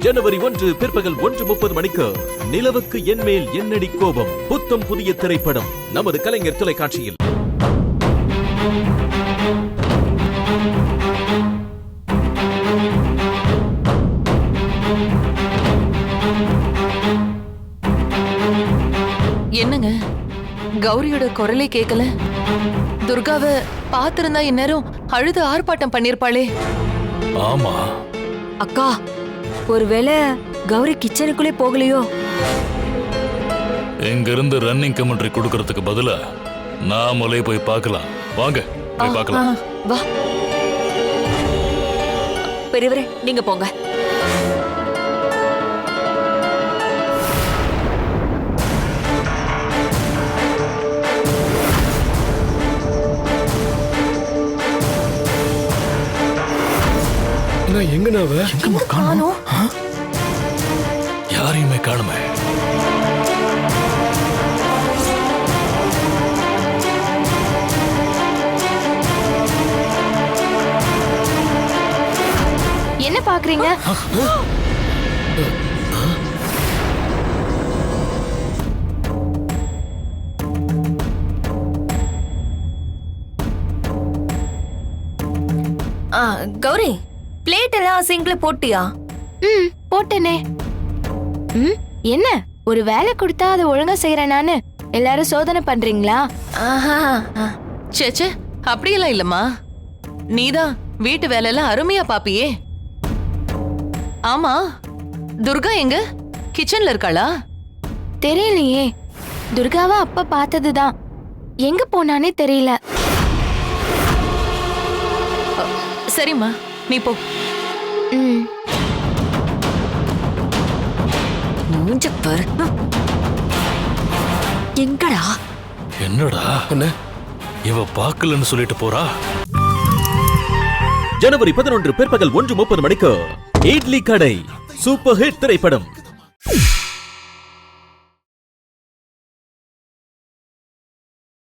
ஜனவரி 1 பிற்பகல் 1:30 மணிக்கு நிலவுக்கு என்மேல் என்னடி கோபம் புத்தம் புதிய திரைப்படம் நமது கலைஞர் தொலைக்காட்சியில். என்னங்க கௌரியோட குரலே கேட்கல? துர்காவை பாத்திருந்தா இந்நேரம் அழுது ஆர்ப்பாட்டம் பண்ணிருப்பாளே. ஆமா அக்கா, ஒருவேளை கௌரி கிச்சனுக்குள்ளே போகலையோ? இங்க இருந்து ரன்னிங் கமெண்ட்ரி கொடுக்கறதுக்கு பதிலா நாமளே போய் பார்க்கலாம். வாங்க போய் பார்க்கலாம். வா பெரியவரே, நீங்க போங்க. யாரையுமே காணுமே. என்ன பாக்குறீங்க? கௌரி, பிளேட் எல்லாம் சிங்க்ல போட்டியா? போட்டேனே. என்ன ஒரு வேலை கொடுத்தா அதை ஒழுங்கா செய்யறேனான்னு எல்லாரும் சோதனை பண்றீங்களா? சேச்சே, அப்படியெல்லாம் இல்லம்மா. நீதான் வீட்டு வேலையெல்லாம் அருமையா பாப்பியே. ஆமா, துர்கா எங்க? கிச்சன்ல இருக்காளா? தெரியலையே. துர்காவை அப்ப பார்த்ததுதான், எங்க போனானே தெரியல. சரிம்மா, நீ போ. மூஞ்ச பாரு. எங்கடா? என்னடா இவ பாக்கலன்னு சொல்லிட்டு போறா? ஜனவரி 11 பிற்பகல் 1:30 மணிக்கு இட்லி கடை சூப்பர் ஹிட் திரைப்படம்.